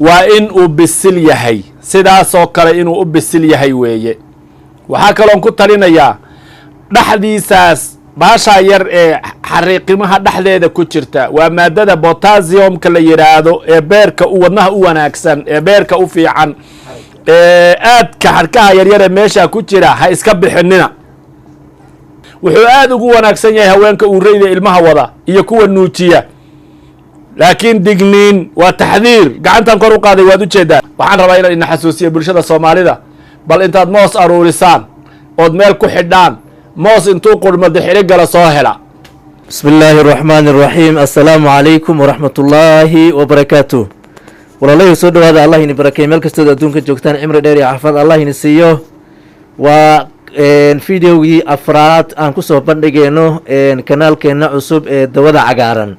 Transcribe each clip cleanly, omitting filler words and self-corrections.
waa in uu bisil yahay sidaasoo kale inuu u bisil yahay weeye waxaa kaloon ku talinayaa dhexdiisaas baashaa yar ee xariiqimaha dhexdeeda ku jirta waa maadada botassiumka la yidhaahdo ee beerka wadnaha u wanaagsan ee beerka u fiican ee aadka xarkaha yaryar ee meesha ku jira ha iska bixinina wuxuu aad ugu wanaagsan yahay haweenka uureyda ilmaha wada iyo kuwa nuujiya laakiin digniin waa taxdiir gacantan kor u qaaday waad ujeedaa waxaan rabaa inaan ina xasuusiyo bulshada soomaalida bal intaad moos aruurisaan ood meel ku xidhaan moos intuu qurmada xiri gala soo hela بسم الله الرحمن الرحيم السلام عليكم ورحمة الله وبركاته والله يسود هذا الله يني بركة ملك استود أدونك جوكتان عمر داري عفاد الله ينسيه و فيديو أفراد أنكو صوبان دقينو كنال كنا عصوب دودا عقارن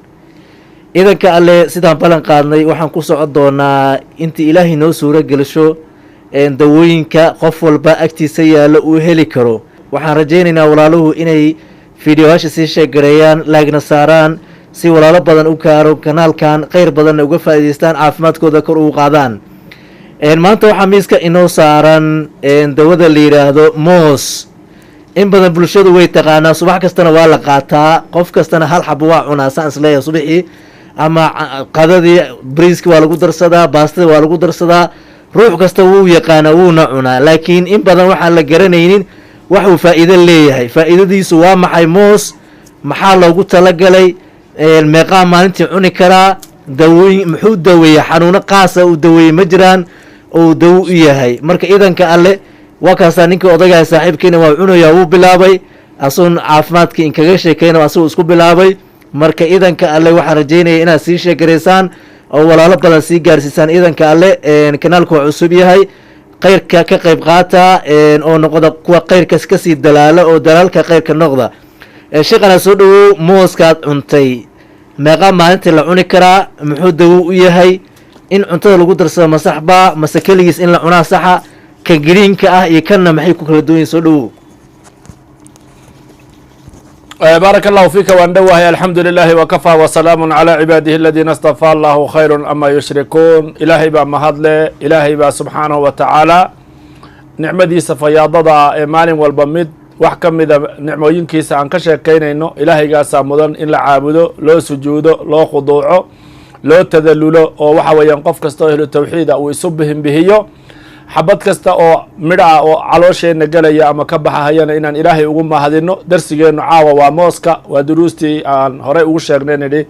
إذا كالي سيدان بلان قادني وحان كوسو عدونا انتي إلهي نو سورة قلشو دوين كا قفل با اكتي سيالو وهلي كرو وحان رجينينا ولالوه إني فيديوهاش سي شاقريان لاقنا ساران سي ولالا بدن وكارو كنال كان غير بدن وقفا إديستان عافمات كو ذكر وقادان maanta waxaa miiska inoo saaran dawada la yidhaahdo moos in badan bulshadu way taqaanaa subax kastana waa la qaataa qof kastana hal xabo waa cunaa saan isleeyahay subaxii ama qadadii briiski waa lagu darsadaa baastada waa lagu darsadaa ruux kasta wuu yaqaanaa wuuna cunaa laakiin in badan waxaan la garanaynin waxuu faa'iido leeyahay faa'iidadiisu waa maxay moos maxaa loogu talagalay meeqaa maalintii cuni karaa dawooyin muxuu daweeya xanuuno qaasa uu daweeyey ma jiraan oo dawo u yahay marka idanka alle waa kaasaa ninkii odagaha saaxiibkiina waa cunayaa wuu bilaabay asoon caafimaadkii inkaga sheekayna asagoo isku bilaabay marka idanka alle waxaan rajeynaya inaad sii sheekaraysaan oo walaalo badan sii gaarsiisaan idanka alle kanaalku waa cusub yahay khayrka ka qayb qaata oo noqda kuwa khayrkas kasii dalaalo oo dalaalka khayrka noqda sheekana soo dhawow mooskaad cuntay meeqaa maalintii la cuni karaa muxuu dawo u yahay in cuntada lagu darsado ma saxba mase keligiis in la cunaa saxa ka greenka ah iyo kanna maxay ku kala duwan soo dhawow بارك الله فيك وان دواه الحمد لله وكفى وسلام على عباده الذين اصطفى الله خير أما يشركون إلهي با مهدله إلهي با سبحانه وتعالى نعمدي سفياضة مال والبمد وحكم إذا نعموين كيسا عن كشكين إنه إلهي قاسا مدن إلا عابده لو سجوده لو خضوعه لو تذلله وحوى ينقف كستوهل التوحيد أو يسبهم بهيو xabad kasta oo midha oo caloosheenna galaya ama ka baxa hayana inaan ilaahay ugu mahadino darsigeennu caawa waa mooska waa duruustii aan horey ugu sheegnay nidhi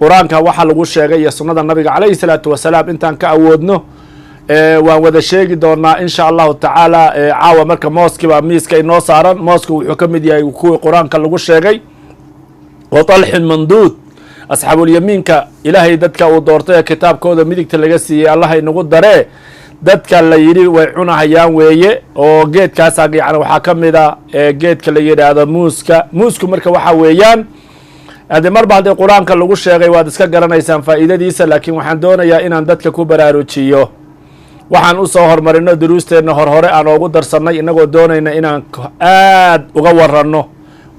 qur-aanka waxa lagu sheegay iyo sunnada nabiga calayhi salaatu wasalaam intaan ka awoodno waan wada sheegi doonaa insha allahu tacaala caawa marka mooskiibaa miiska inoo saaran moosku wuxuu ka mid yahay kuwii qur-aanka lagu sheegay wa talxin manduud asxaabulyamiinka ilaahay dadka uu doortay ee kitaabkooda midigta laga siiyey allaha inagu daree dadka la yidhi way cunahayaan weeye oo geedkaasa yani waxaa ka mid a geedka la yidhaahdo muusku marka waxa weeyaan ade marba haddii qur-aanka lagu sheegay waad iska garanaysaan faa'iidadiisa laakiin waxaan doonayaa inaan dadka ku baraarujiyo waxaan usoo hormarino duruusteenna hore aan oogu darsannay inagoo doonayna inaan aad uga waranno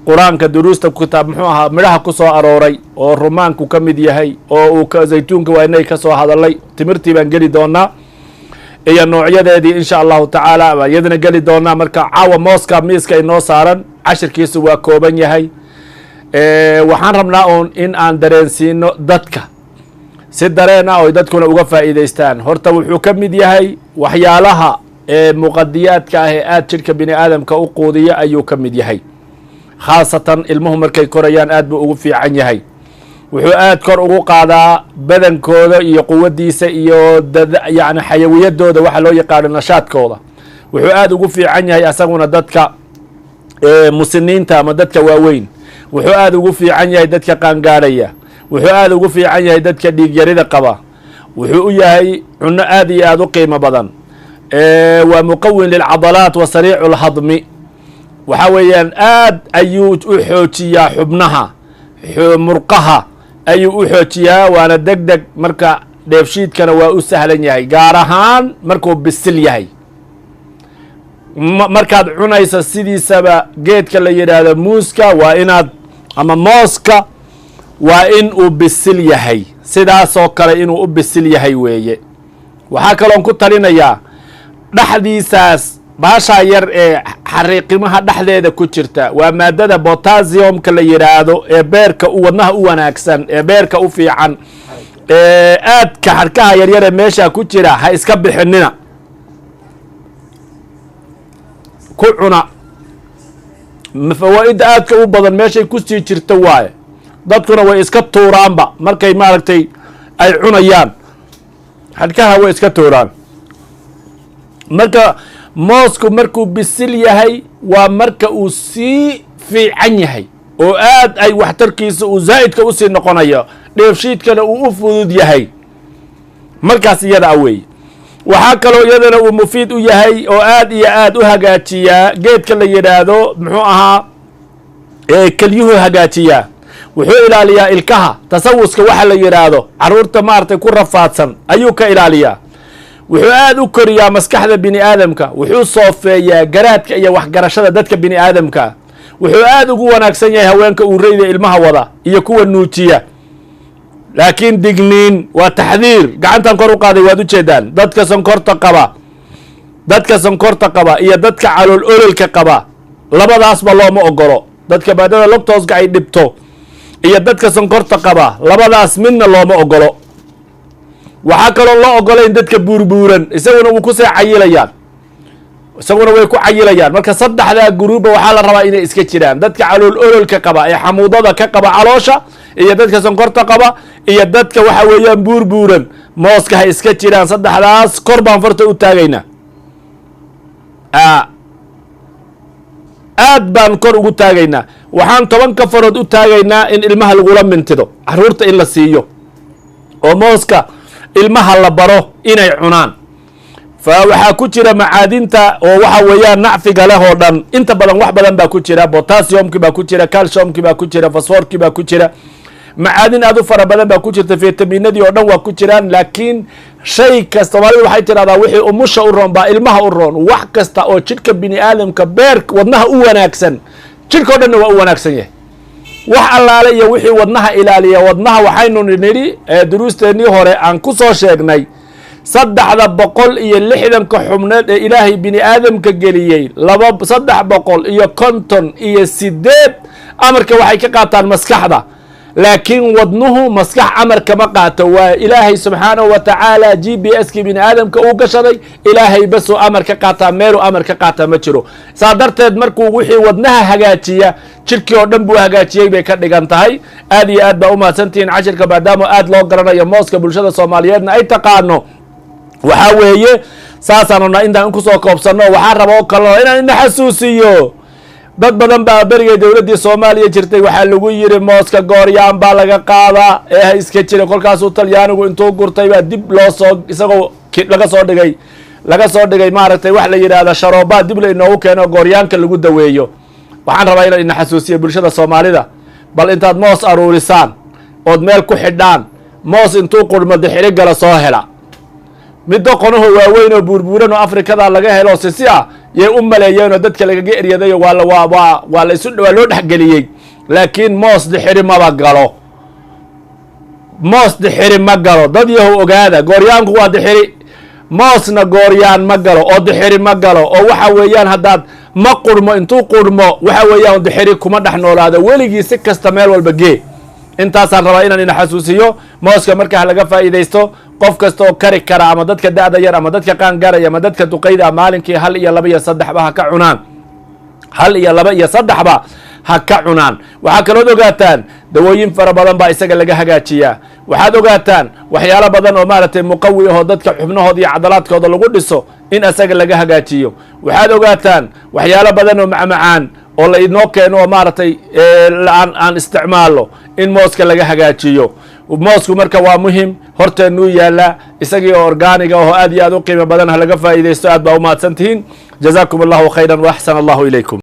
qur-aanka duruusta kitaab muxuu ahaa midhaha ku soo arooray oo rumaanku ka mid yahay oo uu zaytuunka waa inay ka soo hadalay timirtii baan geli doonaa iyo noocyadeedii insha allahu tacaala baan iyadana geli doonaa marka caawa mooska miiska inoo saaran cashirkiisu waa kooban yahay waxaan rabnaa uun in aan dareensiino dadka si dareen ah oy dadkuna uga faa'iidaystaan horta wuxuu ka mid yahay waxyaalaha muqadiyaadka ah ee aad jidhka bini aadamka u quudiya ayuu ka mid yahay khaasatan ilmuhu markay korayaan aad buu ugu fiican yahay wuxuu aad kor ugu qaadaa badankooda iyo quwaddiisa iyo yani xayawiyadooda waxa loo yaqaano nashaadkooda wuxuu aad ugu fiican yahay asaguna dadka musiniinta ama dadka waaweyn wuxuu aad ugu fiican yahay dadka qaangaadhaya wuxuu aad ugu fiican yahay dadka dhiigyarida qaba wuxuu u yahay cunno aad iyo aad u qiimo badan waa muqawin lilcadalaat wa sariicu lhadmi waxa weeyaan aad ayuu u xoojiyaa xubnaha murqaha ayuu u xoojiyaa waana deg deg marka dheefshiidkana waa u sahlan yahay gaar ahaan markuu bisil yahay markaad cunayso sidiisaba geedka la yidhaahdo muuska waa inaad ama mooska waa in uu bisil yahay sidaasoo kale inuu u bisil yahay weeye waxaa kaloon ku talinayaa dhexdiisaas baashaa yar ee xariiqimaha dhexdeeda ku jirta waa maadada botassiumka la yidhaahdo ee beerka wadnaha u wanaagsan ee beerka u fiican ee aadka xarkaha yaryar ee meesha ku jira ha iska bixinina ku cuna fawaa-idda aadka u badan meeshay kusii jirta waaye dadkuna way iska tuuraanba markay maaragtay ay cunayaan xadhkaha way iska tuuraan marka moosku markuu bisil yahay waa marka uu sii fiican yahay oo aad ay waxtarkiisa uu zaa'idka usii noqonayo dheefshiidkana uu u fudud yahay markaas iyada a weeye waxaa kaloo iyadana uu mufiid u yahay oo aad iyo aad u hagaajiyaa geedka la yidhaahdo muxuu ahaa kelyuhu hagaajiyaa wuxuu ilaaliyaa ilkaha tasawuska waxa la yidhaahdo caruurta maaragtay ku rafaadsan ayuu ka ilaaliyaa wuxuu aad u koriyaa maskaxda bini aadamka wuxuu soofeeyaa garaadka iyo waxgarashada dadka bini aadamka wuxuu aad ugu wanaagsan yahay haweenka uureyda ilmaha wada iyo kuwa nuujiya laakiin digniin waa taxdiir gacantan kor u qaaday waad u jeedaan dadka sonkorta qaba iyo dadka calool ololka qaba labadaasba looma ogolo dadka baadada logtooska ay dhibto iyo dadka sonkorta qaba labadaas midna looma ogolo waxaa kaloo loo ogolayn dadka buurbuuran isaguna wuu kusii cayilayaan isaguna way ku cayilayaan marka saddexdaa guruubba waxaa la rabaa inay iska jiraan dadka calool ololka qaba ee xamuudada ka qaba caloosha iyo dadka sonkorta qaba iyo dadka waxa weeyaan buurbuuran mooska ha iska jiraan saddexdaas kor baan farta u taagaynaa aad baan kor ugu taagaynaa waxaan 10 ka farood u taagaynaa in ilmaha lagula mintido caruurta in la siiyo oo mooska ilmaha la baro inay cunaan fa waxaa ku jira macaadinta oo waxa weeyaan nacfiga leh oo dhan inta badan wax badan baa ku jira potassiumki baa ku jira calciumki baa ku jira phosphorki baa ku jira macaadin aad u fara badan baa ku jirta fitaminadii oo dhan waa ku jiraan laakiin shay kasta Soomaalidu waxay tiraahdaa wixii umusha u roon baa ilmaha u roon wax kasta oo jidhka bini aadamka beerka wadnaha u wanaagsan jidhka oo dhan waa u wanaagsan yahay wax allaale iyo wixii wadnaha ilaaliya wadnaha waxaynu nidhi duruusteennii hore aan ku soo sheegnay 360 xubnood ee ilaahay bini aadamka geliyey 358 amarka waxay ka qaataan maskaxda laakiin wadnuhu maskax amar kama qaato waa ilaahay subxaanahu wa tacaala GPS-ki bini aadamka uu gashaday ilaahay basoo amar ka qaataa meeluu amar ka qaataa ma jiro saa darteed markuu wixii wadnaha hagaajiya jidhkii oo dhan buu hagaajiyey bay ka dhigan tahay aad iyo aad baa u mahadsantihiin cashirka maadaama aad loo garanayo mooska bulshada soomaaliyeedna ay taqaano waxaa weeye saasaan rabnaa intaan kusoo koobsanno waxaa raba oo kaleo inaan ina xasuusiyo dad badan baa berigay dowladdii Soomaaliya jirtay waxaa lagu yiri mooska gooryaan baa laga qaadaa ee ha iska jira kolkaasuu talyaanigu intuu gurtay baa dib loo soo isagoo laga soo dhigay maaragtay wax la yidhaahda sharooba dib la inoogu keeno gooryaanka lagu daweeyo waxaan rabaa inaan ina xasuusiyo bulshada Soomaalida bal intaad moos aruurisaan ood meel ku xidhaan moos intuu qurmo dixiri gala soo hela middo qonuhu waaweyn oo buurbuuran oo Afrikada laga helo sisi ah yay u maleeyeen oo dadka lagaga eryaday waa loo dhexgeliyey laakiin moos dixiri ma galo dad yahow ogaada gooryaanku waa dixiri moosna gooryaan ma galo oo dixiri ma galo oo waxa weeyaan haddaad ma qurmo intuu qurmo waxa weeyaan dixiri kuma dhex noolaado weligii si kasta meel walba gee intaasaan rabaa inaan ina xasuusiyo mooska markaa laga faa'iidaysto qof kasta oo kari kara ama dadka da'da yar ama dadka qaan gaaraya ama dadka duqeyda maalinkii 1 iyo 2 iyo 3 ba ha ka cunaan 1 iyo 2 iyo 3 ba ha ka cunaan waxaa kaloo ogaataan dawooyin fara badan baa isaga laga hagaajiyaa waxaad ogaataan waxyaalo badan oo maaragtay muqawi ah oo dadka xubnahooda iyo cadalaadkooda lagu dhiso in asaga laga hagaajiyo waxaad ogaataan waxyaalo badan oo macmacaan oo la inoo keeno oo maaragtay aan isticmaalo in mooska laga hagaajiyo moosku marka waa muhim horteennuu yaallaa isagii oo orgaaniga oo aad iyo aad u qiimo badan ha laga faa'iidaysto aad baa u mahadsantihiin jazaakum allahu khayran wa axsana allahu ilaykum